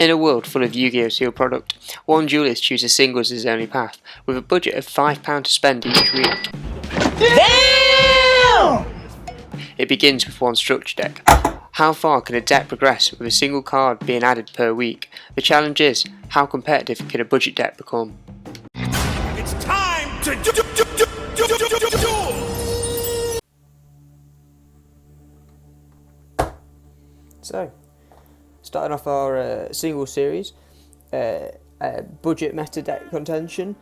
In a world full of Yu-Gi-Oh! Sealed product, one duelist chooses singles as his only path, with a budget of £5 to spend each week. Damn! It begins with one structure deck. How far can a deck progress with a single card being added per week? The challenge is, how competitive can a budget deck become? It's time to duel! So, starting off our single series, budget meta deck contention.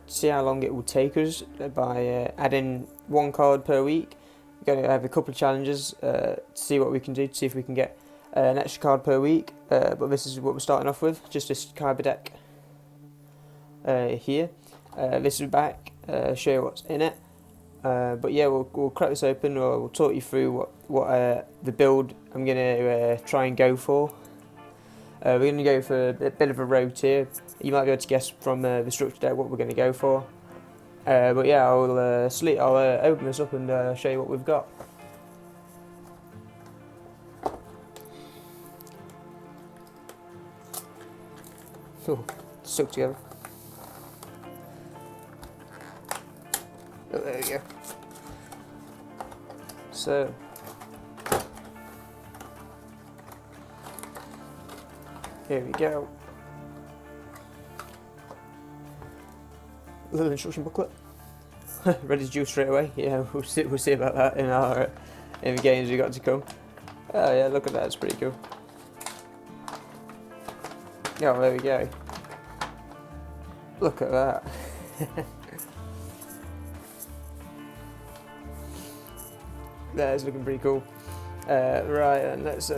See how long it will take us by adding one card per week. We're going to have a couple of challenges to see what we can do, to see if we can get an extra card per week. But this is what we're starting off with, just this Kyber deck here. This is back, show you what's in it. But yeah, we'll crack this open. We'll talk you through what the build I'm going to try and go for. We're going to go for a bit of a road here. You might be able to guess from the structure deck what we're going to go for. But yeah, I'll open this up and show you what we've got. Oh, stuck together. Oh, there we go. So, here we go. Little instruction booklet. Ready to duel straight away. Yeah, we'll see about that in the games we got to come. Oh yeah, look at that. It's pretty cool. Oh, there we go. Look at that. That's looking pretty cool. Right, and let's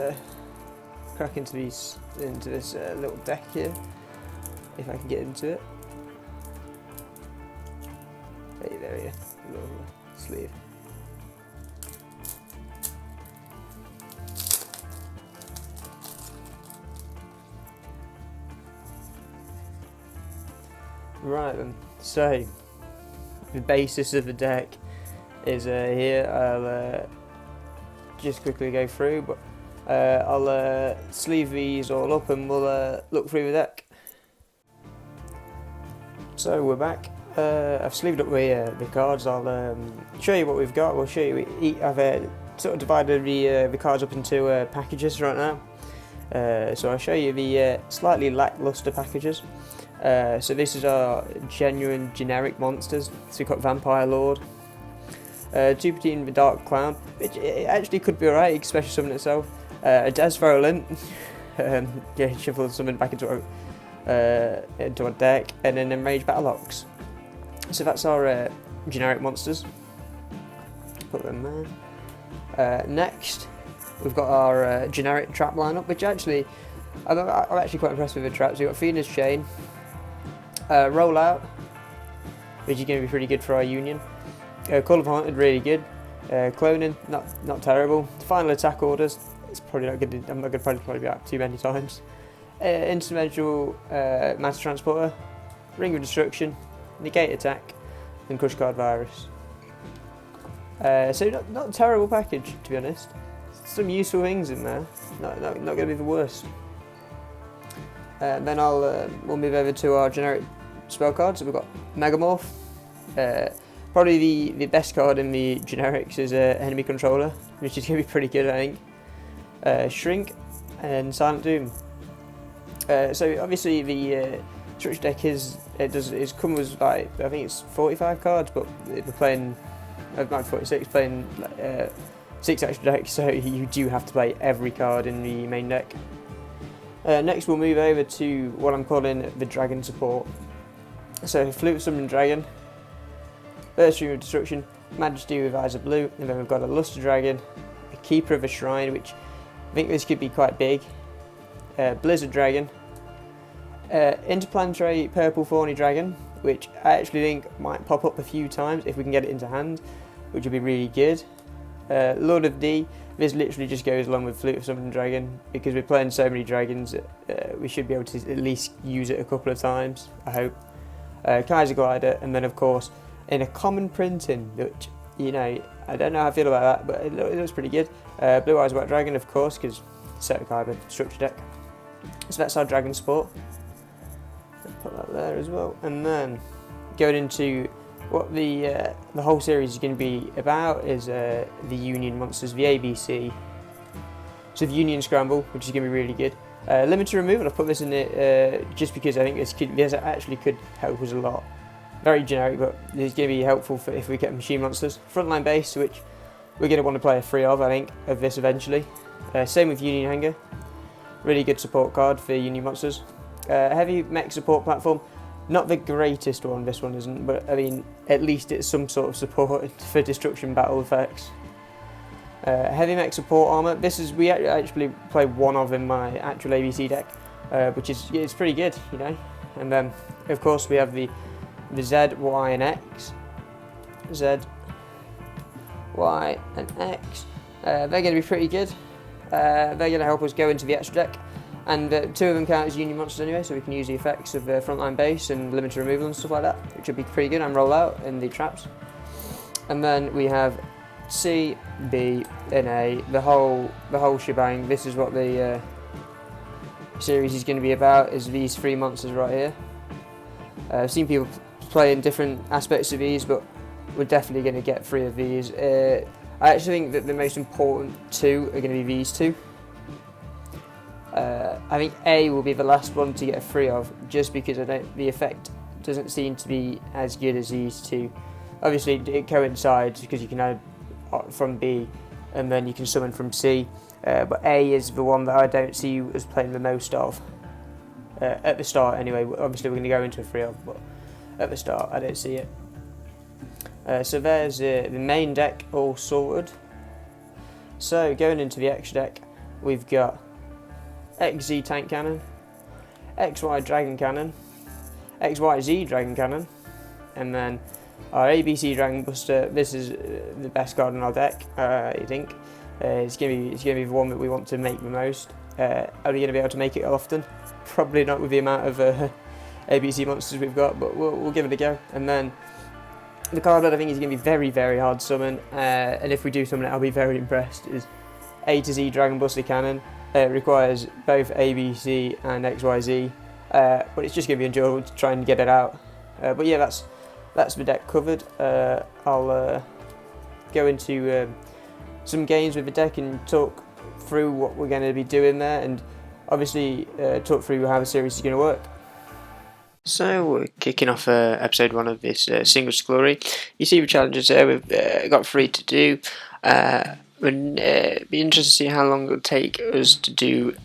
crack into this little deck here, if I can get into it. Hey, there we go. Little sleeve. Right then, so the basis of the deck is here. I'll just quickly go through, but I'll sleeve these all up and we'll look through the deck. So we're back. I've sleeved up the cards. I'll show you what we've got. We'll show you. I've sort of divided the cards up into packages right now. So I'll show you the slightly lackluster packages. So this is our genuine generic monsters. So we've got Vampire Lord, Jupiter the Dark Cloud, which it actually could be alright, especially summon itself. A Desvirulent, yeah, shuffle summon back into our deck, and then Enraged Battle-Ox. So that's our generic monsters. Put them there. Next, we've got our generic trap lineup, which actually, I'm actually quite impressed with the traps. We've got Phoenix Chain, Rollout, which is going to be pretty good for our Union. Call of Haunted, really good. Cloning, not terrible. Final Attack Orders, it's probably not good. I'm not going to probably be out too many times. Interdimensional Master Transporter, Ring of Destruction, Negate Attack, and Crush Card Virus. So not a terrible package, to be honest. Some useful things in there. Not going to be the worst. Then we'll move over to our generic spell cards. So we've got Megamorph. Probably the best card in the generics is Enemy Controller, which is going to be pretty good, I think. Shrink and Silent Doom. So obviously the structure deck it comes with, like, I think it's 45 cards, but we're playing, not 46, playing 6 extra decks, so you do have to play every card in the main deck. Next we'll move over to what I'm calling the Dragon support. So Flute of Summoning Dragon, Burst Stream of Destruction, Majesty with Eyes of Blue, and then we've got a Luster Dragon, a Keeper of a Shrine, which I think this could be quite big, Blizzard Dragon, Interplanetary Purple Thorny Dragon, which I actually think might pop up a few times if we can get it into hand, which would be really good. Lord of D, this literally just goes along with Flute of Summoning Dragon, because we're playing so many dragons, we should be able to at least use it a couple of times, I hope. Kaiser Glider, and then of course in a common printing, which, you know, I don't know how I feel about that, but it looks pretty good. Blue Eyes White Dragon, of course, because Kyber structure deck. So that's our dragon support. Put that there as well, and then going into what the whole series is going to be about is the Union monsters, the ABC. So the Union Scramble, which is going to be really good. Limited removal, I've put this in it just because I think this actually could help us a lot. Very generic, but it's going to be helpful for if we get machine monsters. Frontline base, which we're going to want to play a 3 of, I think, of this eventually. Same with Union Hanger. Really good support card for Union monsters. Heavy mech support platform. Not the greatest one, this one isn't, but I mean, at least it's some sort of support for destruction battle effects. Heavy mech support armor. This is, we actually play 1 of in my actual ABC deck, which is, it's pretty good, you know. And then, of course, we have the Z, Y, and X. Z, Y, and X. They're going to be pretty good. They're going to help us go into the extra deck. And 2 of them count as Union monsters anyway, so we can use the effects of frontline base and limited removal and stuff like that, which would be pretty good, and roll out in the traps. And then we have C, B, and A, the whole shebang. This is what the series is going to be about, is these 3 monsters right here. I've seen people play in different aspects of these, but we're definitely going to get 3 of these. I actually think that the most important 2 are going to be these 2. I think A will be the last one to get 3 of, just because the effect doesn't seem to be as good as these 2. Obviously it coincides because you can add from B and then you can summon from C, but A is the one that I don't see you as playing the most of at the start anyway. Obviously we're going to go into a 3 of, but at the start I don't see it. So there's the main deck all sorted. So going into the extra deck, we've got XZ tank cannon, XY dragon cannon, XYZ dragon cannon, and then our ABC dragon buster. This is the best card in our deck, I think. It's gonna be the one that we want to make the most. Are we gonna be able to make it often? Probably not with the amount of ABC monsters we've got, but we'll give it a go. And then the card that I think is going to be very, very hard to summon, and if we do summon it, I'll be very impressed, is A to Z Dragon Buster Cannon. It requires both ABC and XYZ, but it's just going to be enjoyable to try and get it out. But yeah, that's the deck covered. I'll go into some games with the deck and talk through what we're going to be doing there, and obviously talk through how the series is going to work. So we're kicking off episode 1 of this Singles Glory. You see the challenges there, we've got 3 to do. It'd be interesting to see how long it'll take us to do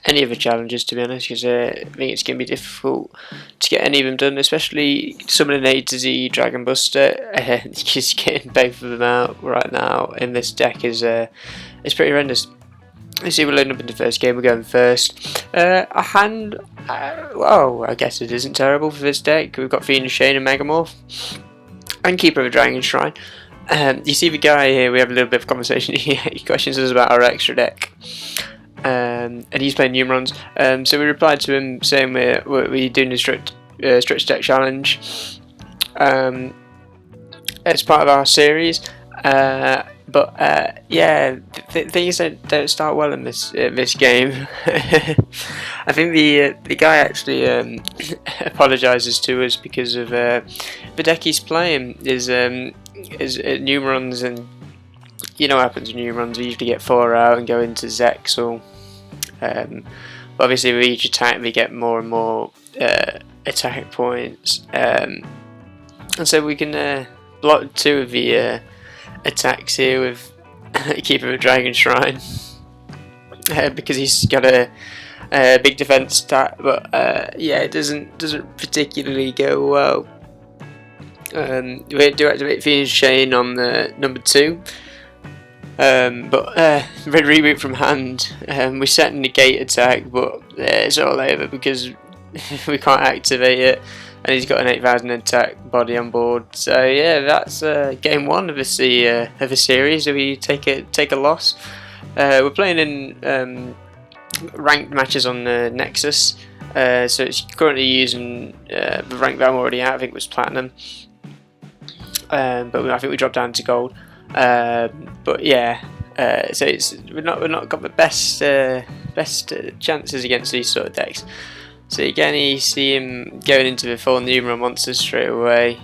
any of the challenges, to be honest, because I think it's going to be difficult to get any of them done, especially summoning A to Z Dragon Buster. Just getting both of them out right now in this deck is pretty horrendous. You see, we're loading up in the first game. We're going first. A hand, well, I guess it isn't terrible for this deck. We've got Fiend, Shane, and Megamorph, and Keeper of a Dragon Shrine. You see the guy here. We have a little bit of conversation. He questions us about our extra deck, and he's playing Numerons. So we replied to him saying we're doing a stretch deck challenge as part of our series. But yeah, things don't start well in this game. I think the guy actually apologises to us because of the deck he's playing is Numerons, and you know what happens with Numerons. We usually get 4 out and go into Zexal. But obviously with each attack we get more and more attack points, and so we can block 2 of the attacks here with Keeper of a Dragon Shrine because he's got a big defense stat, but yeah, it doesn't particularly go well. We do activate Fiend Shane on the number 2, but red reboot from hand. We set a negate attack, but it's all over because we can't activate it. And he's got an 8,000 attack body on board. So yeah, that's game 1 of the series. We take a loss. We're playing in ranked matches on the Nexus. So it's currently using the rank that I'm already at. I think it was platinum. But I think we dropped down to gold. But yeah, So we're not got the best chances against these sort of decks. So again, you see him going into the full numeral monsters straight away.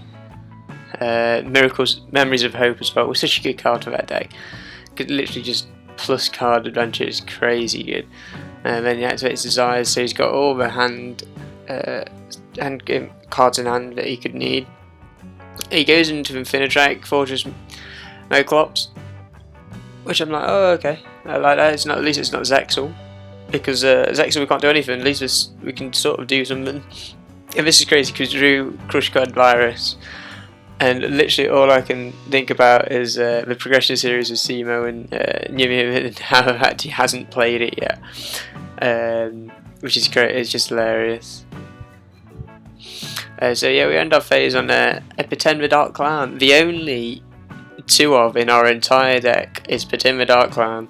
Miracles, Memories of Hope as well was such a good card for that deck. Could literally just plus card adventure is crazy good. And then he activates Desires, so he's got all the hand cards in hand that he could need. He goes into Infinitrack, Fortress Moclops, which I'm like, oh okay, I like that. It's not, at least it's not Zexal, because Zexal we can't do anything. At least we can sort of do something. And this is crazy because drew Crush Card Virus, and literally all I can think about is the progression series of Simo and Yugioh and how he hasn't played it yet, which is great. It's just hilarious. So yeah, we end our phase on Pretend the Dark Clown. The only two of in our entire deck is Pretend the Dark Clown.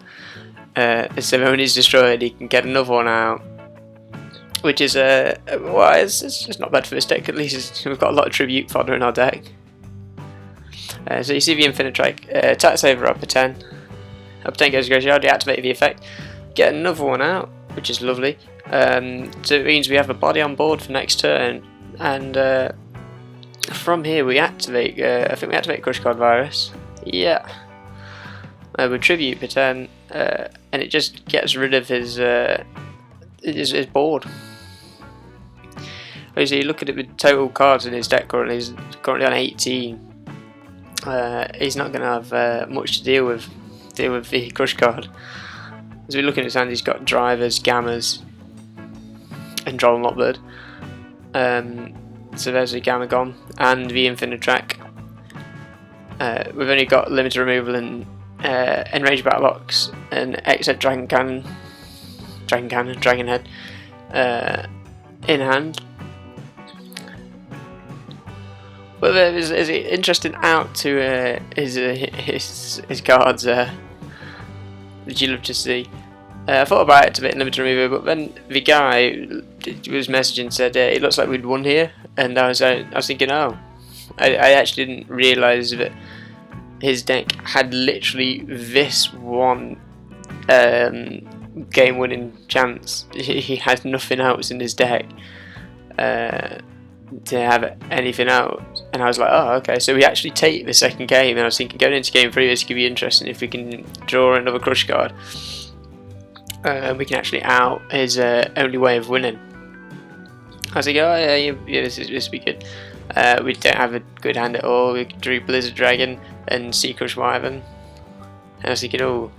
So when he's destroyed, he can get another one out, which is well, it's just not bad for this deck. At least we've got a lot of tribute fodder in our deck. So you see the Infinitrack, attacks over up Pretend. Pretend goes Graveyard, deactivate the effect, get another one out, which is lovely. So it means we have a body on board for next turn. And from here we activate, I think we activate Crush Card Virus. Yeah. We tribute Pretend, and it just gets rid of his board. So you look at it with total cards in his deck currently, he's currently on 18. He's not going to have much to deal with the Crush Card. As we look at his hand, he's got Drivers, Gammas, and Droll and Lockbird. So there's the Gamma gone, and the Infinitrack. We've only got limited removal and enraged battle box and exit Dragon Head in hand. But there's an interesting out to his cards. That you love to see. I thought about it to bit limited removal, but then the guy was messaging said it looks like we'd won here, and I was thinking, oh, I actually didn't realise that his deck had literally this one game-winning chance. He had nothing else in his deck to have anything out, and I was like, oh, okay. So we actually take the second game, and I was thinking going into game 3, this could be interesting if we can draw another Crush card. We can actually out his only way of winning. I was like, oh yeah, this will be good. We don't have a good hand at all. We drew Blizzard Dragon and Sea Crush Wyvern. And I was thinking, oh,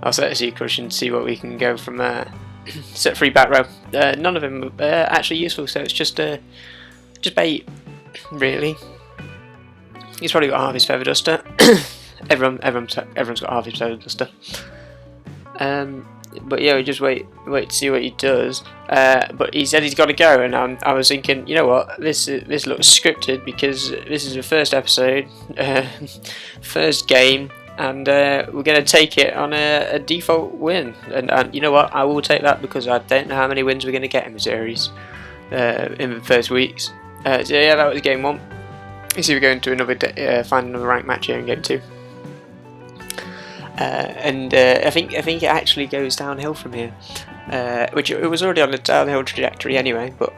I'll set a Sea Crush and see what we can go from there. Set 3 back row. None of them are actually useful, so it's just bait, really. He's probably got half his Feather Duster. everyone's got half his Feather Duster. But yeah, we just wait to see what he does. But he said he's got to go, and I was thinking, you know what, this looks scripted because this is the first episode, first game, and we're going to take it on a default win. And you know what, I will take that because I don't know how many wins we're going to get in the series in the first weeks. So yeah, that was game 1. You see, we're going to find another ranked match here in game 2. I think it actually goes downhill from here, which it was already on a downhill trajectory anyway. But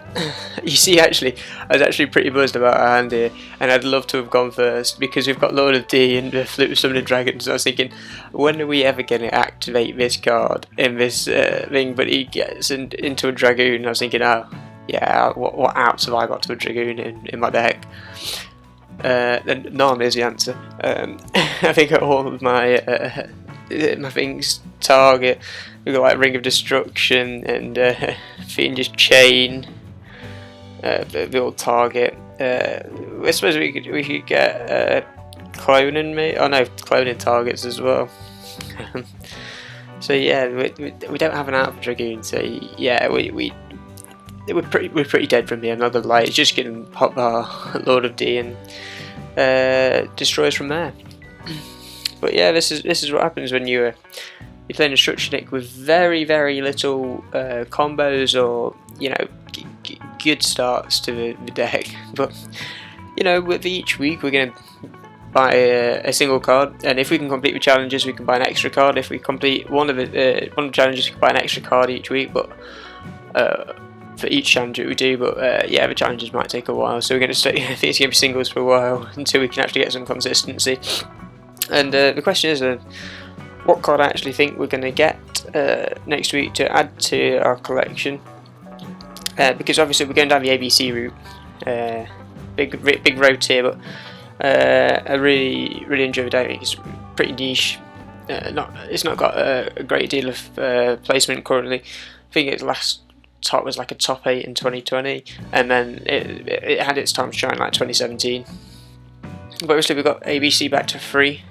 you see, actually, I was actually pretty buzzed about our hand here, and I'd love to have gone first because we've got Lord of D and the Flute of Summoning Dragons. I was thinking, when are we ever going to activate this card in this thing? But he gets into a Dragoon. I was thinking, oh yeah, what outs have I got to a Dragoon in my deck? None is the answer. I think all of my things target. We've got like Ring of Destruction and Fiendish Chain. They all target. I suppose we could get cloning me. Oh no, cloning targets as well. So yeah, we don't have an out for Dragoon. So yeah, we're pretty dead from here. I'm not gonna lie. It's just gonna pop our Lord of D and destroy us from there. But yeah, this is what happens when you're playing a structure deck with very little combos or good starts to the deck. But you know, with each week we're gonna buy a single card, and if we can complete the challenges, we can buy an extra card. If we complete one of the challenges, we can buy an extra card each week, but for each challenge that we do. But yeah, the challenges might take a while, so we're going to stay. I think it's going to be singles for a while until we can actually get some consistency. And the question is, what card I actually think we're going to get next week to add to our collection, because obviously we're going down the ABC route. Big road here, but I really enjoy the deck. It's pretty niche. It's not got a great deal of placement currently. I think its last top was like a top 8 in 2020, and then it had its time to shine like 2017. But obviously we've got ABC back to 3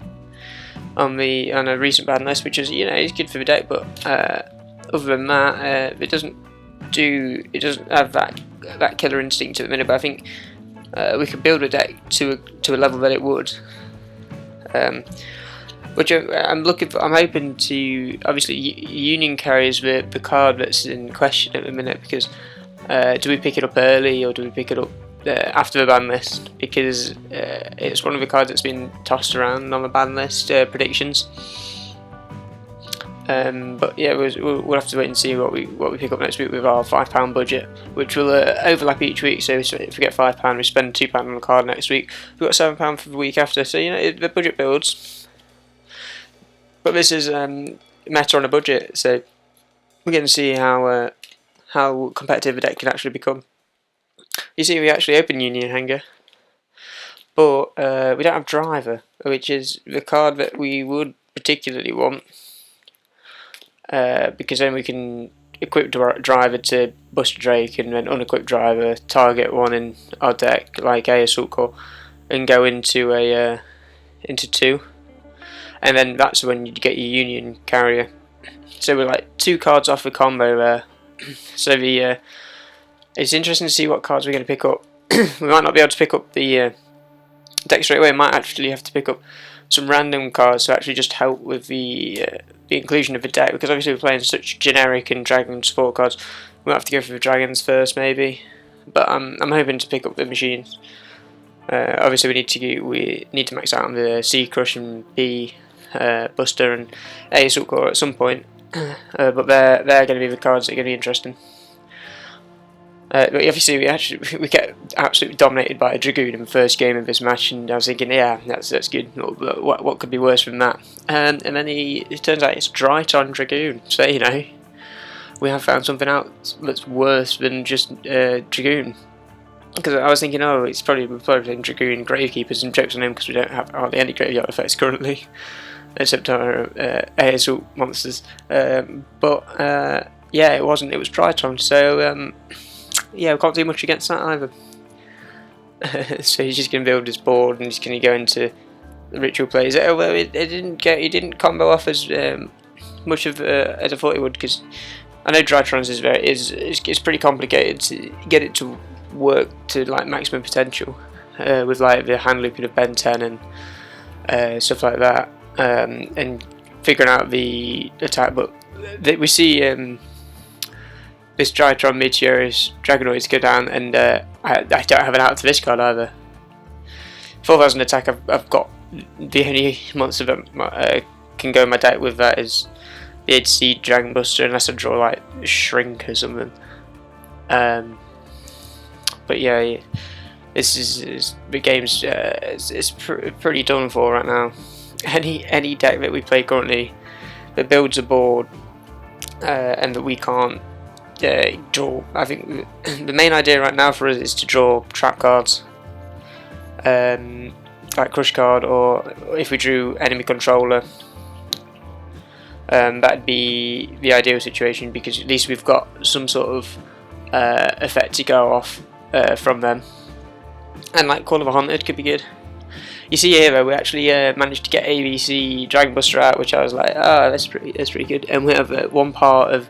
on a recent ban list, which is, is good for the deck. But other than that, it doesn't have that killer instinct at the minute. But I think we could build a deck to a level that it would, which I'm hoping to. Obviously, Union carries the card that's in question at the minute, because do we pick it up early or do we pick it up after the ban list? Because it's one of the cards that's been tossed around on the ban list predictions. But yeah, we'll have to wait and see what we pick up next week with our £5 budget, which will overlap each week. So if we get £5, we spend £2 on the card next week. We've got £7 for the week after. So the budget builds. But this is meta on a budget, so we're going to see how competitive a deck can actually become. You see, we actually open Union Hanger, but we don't have Driver, which is the card that we would particularly want. Because then we can equip Driver to bust Drake, and then unequip Driver, target one in our deck like a Assault Core, and go into 2, and then that's when you get your Union carrier. So we're like 2 cards off the combo there. So it's interesting to see what cards we're going to pick up. We might not be able to pick up the deck straight away. We might actually have to pick up some random cards to actually just help with the inclusion of the deck, because obviously we're playing such generic and dragon support cards. We'll have to go for the dragons first maybe, but I'm hoping to pick up the machines. Obviously we need to max out on the C Crush and B Buster and A Assault Core at some point, but they're going to be the cards that are going to be interesting. But obviously we get absolutely dominated by a Dragoon in the first game of this match, and I was thinking, yeah, that's good. What could be worse than that? And then it turns out it's Dryton Dragoon. So we have found something out that's worse than just Dragoon. Because I was thinking, we're probably playing Dragoon Gravekeepers and jokes on him because we don't have hardly any graveyard effects currently, except our Assault monsters. But yeah, it wasn't. It was Dryton. So. Yeah, we can't do much against that either. So he's just going to build his board and he's going to go into the ritual plays. Although he didn't combo off as much of as I thought he would, because I know Drytron's is pretty complicated to get it to work to like maximum potential with like the hand looping of Ben 10 and stuff like that, and figuring out the attack. But we see. This Drytron Meteorus Dragonoids go down, and I don't have an out to this card either. 4,000 attack, I've got the only monster that can go in my deck with that is the HC Dragon Buster, unless I draw like Shrink or something. But yeah, this is the game's it's pretty done for right now. Any deck that we play currently that builds a board and that we can't draw. I think the main idea right now for us is to draw trap cards, like Crush card, or if we drew enemy controller, that'd be the ideal situation, because at least we've got some sort of effect to go off from them. And like Call of a Haunted could be good. You see here though, we actually managed to get ABC Dragon Buster out, which I was like, that's pretty good. And we have one part of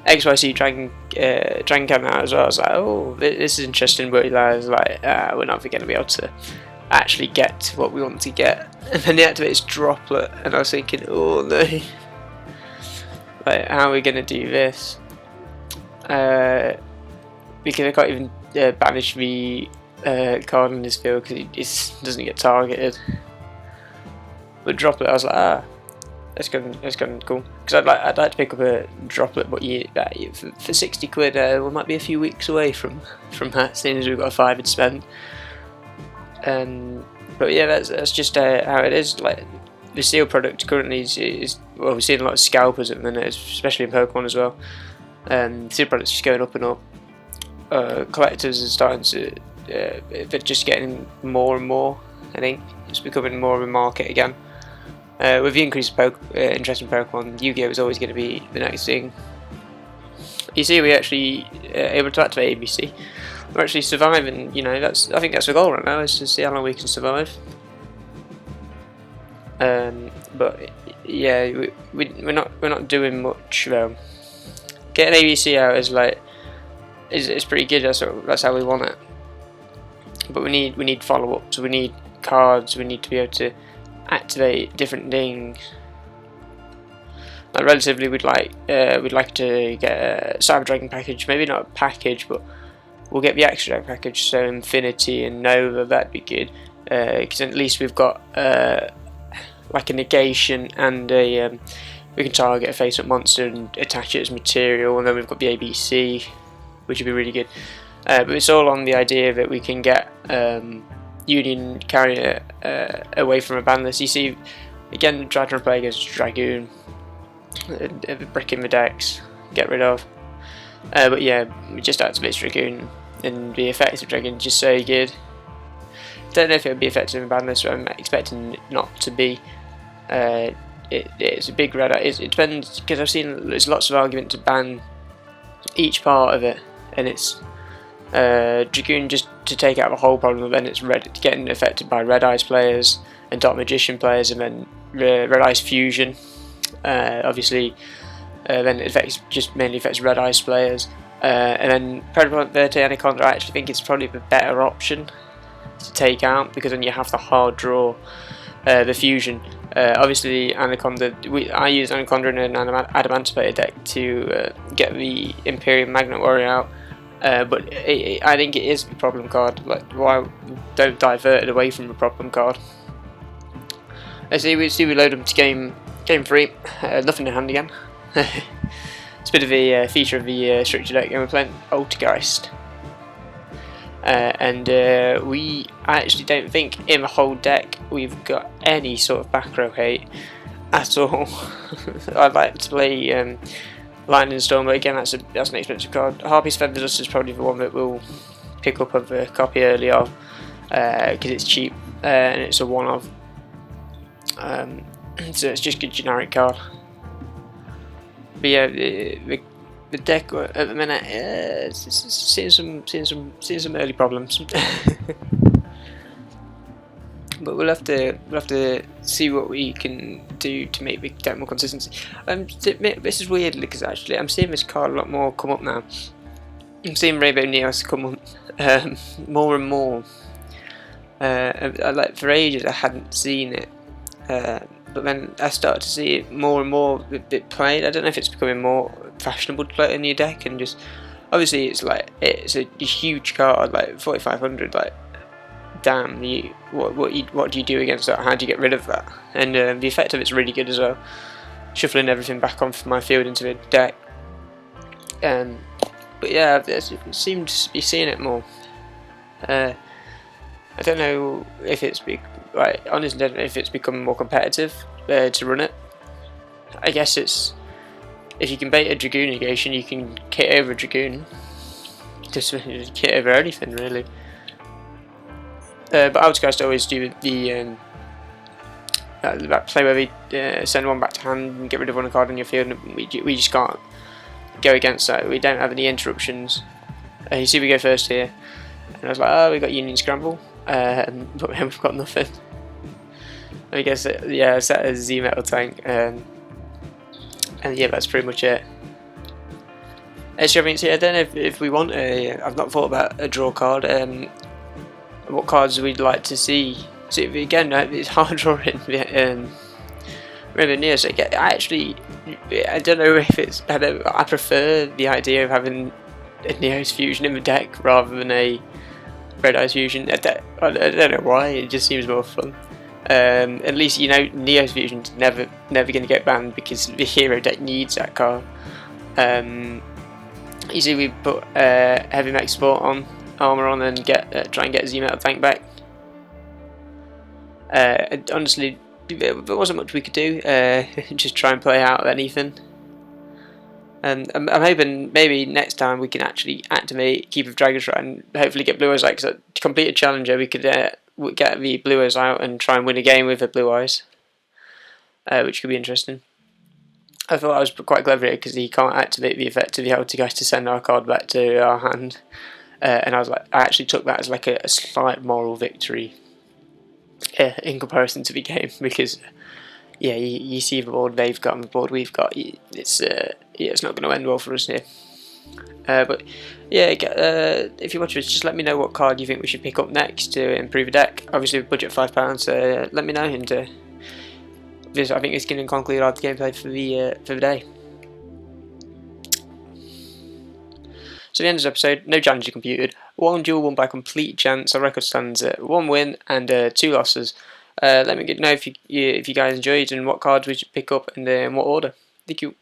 XYZ Dragon Cannon out as well. I was like, this is interesting, but I was like, we're not going to be able to actually get what we want to get. And then they activate this Droplet, and I was thinking, oh no, like, how are we going to do this? Because I can't even banish the card in this field because it doesn't get targeted. But Droplet, I was like, that's going cool. Because I'd like to pick up a Droplet, but for 60 quid, we might be a few weeks away from that, seeing as we've got a fiver to spend. But yeah, that's just how it is. Like, the seal product currently is well, we're seeing a lot of scalpers at the minute, especially in Pokemon as well. Seal product's just going up and up. Collectors are starting to, they're just getting more and more. I think it's becoming more of a market again. With the increased interest in Pokemon, Yu-Gi-Oh is always going to be the next thing. You see, we're actually able to activate ABC. We're actually surviving. You know, I think that's the goal right now, is to see how long we can survive. But yeah, we're not doing much though. Getting ABC out is pretty good. That's how we want it. But we need follow ups. We need cards. We need to be able to activate different things. Like, relatively, we'd like to get a Cyber Dragon package. Maybe not a package, but we'll get the extra deck package. So Infinity and Nova, that'd be good. Because at least we've got like a negation and a we can target a face-up monster and attach it as material, and then we've got the ABC, which would be really good. But it's all on the idea that we can get Union Carrier away from a ban list. You see, again, Dragon Play goes to Dragoon, brick in the decks, get rid of. But yeah, we just activate Dragoon, and the effects of Dragoon just so good. Don't know if it would be effective in ban list, but I'm expecting it not to be. It's a big red. It depends, because I've seen there's lots of argument to ban each part of it, and it's Dragoon just to take out the whole problem. Then it's getting affected by Red Eyes players and Dark Magician players, and then Red Eyes Fusion. Obviously, then it mainly affects Red Eyes players, and then Predator Verte Anaconda. I actually think it's probably the better option to take out, because then you have to hard draw the fusion. Obviously, Anaconda. I use Anaconda in an Adamantipated deck to get the Imperium Magnet Warrior out. But I think it is a problem card. Like, why don't divert it away from a problem card? Let's see. We load them to game 3. Nothing in hand again. It's a bit of a feature of the structure deck, and we're playing Altergeist. And I actually don't think in the whole deck we've got any sort of back row hate at all. I'd like to play Lightning Storm, but again, that's an expensive card. Harpy's Feather Dust is probably the one that we'll pick up of a copy early of, because it's cheap and it's a one-of. So it's just a generic card. But yeah, the deck at the minute seeing some early problems. But we'll have to see what we can do to make the deck more consistent. This is weird, because actually I'm seeing this card a lot more come up now. I'm seeing Rainbow Neos come up more and more. Like, for ages I hadn't seen it, but then I started to see it more and more it played. I don't know if it's becoming more fashionable to play it in your deck, and just obviously it's a huge card, like 4,500. Like, damn, what do you do against that? How do you get rid of that? And the effect of it's really good as well, shuffling everything back onto my field into the deck. But yeah, I seem to be seeing it more. I don't know if it's honestly don't know if it's becoming more competitive to run it. I guess it's, if you can bait a Dragoon negation, you can kit over a Dragoon. Just kit over anything, really. But Outcast always do the that play where we send one back to hand and get rid of one card on your field, and we just can't go against that. We don't have any interruptions. You see, we go first here, and I was like, oh, we got Union Scramble, but we've got nothing. I guess I set a Z Metal Tank, and yeah, that's pretty much it. I don't know if we want I've not thought about a draw card. What cards we'd like to see. So again, it's hard drawing. Rainbow Neos. I don't know if it's. I prefer the idea of having a Neos fusion in the deck rather than a Red Eyes fusion. I don't know why. It just seems more fun. At least you know Neo's Fusion's never going to get banned because the hero deck needs that card. You see, we put heavy mech support on, armor on, and try and get Z-Metal tank back. Honestly, there wasn't much we could do. Just try and play out anything. And I'm hoping maybe next time we can actually activate Keep of Dragon's Right and hopefully get Blue Eyes out. Because to complete a challenger, we could get the Blue Eyes out and try and win a game with the Blue Eyes, which could be interesting. I thought I was quite clever here because he can't activate the effect of the Altergeist to send our card back to our hand. And I actually took that as like a slight moral victory in comparison to the game, because yeah, you see the board they've got and the board we've got. It's not going to end well for us here. But yeah, if you watch this, just let me know what card you think we should pick up next to improve the deck. Obviously, with budget £5, so let me know. And I think it's going to conclude our gameplay for the day. So the end of this episode, no challenges computed. 1 duel won by complete chance. Our record stands at 1 win and 2 losses. Let me know if you guys enjoyed and what cards we should pick up and in what order. Thank you.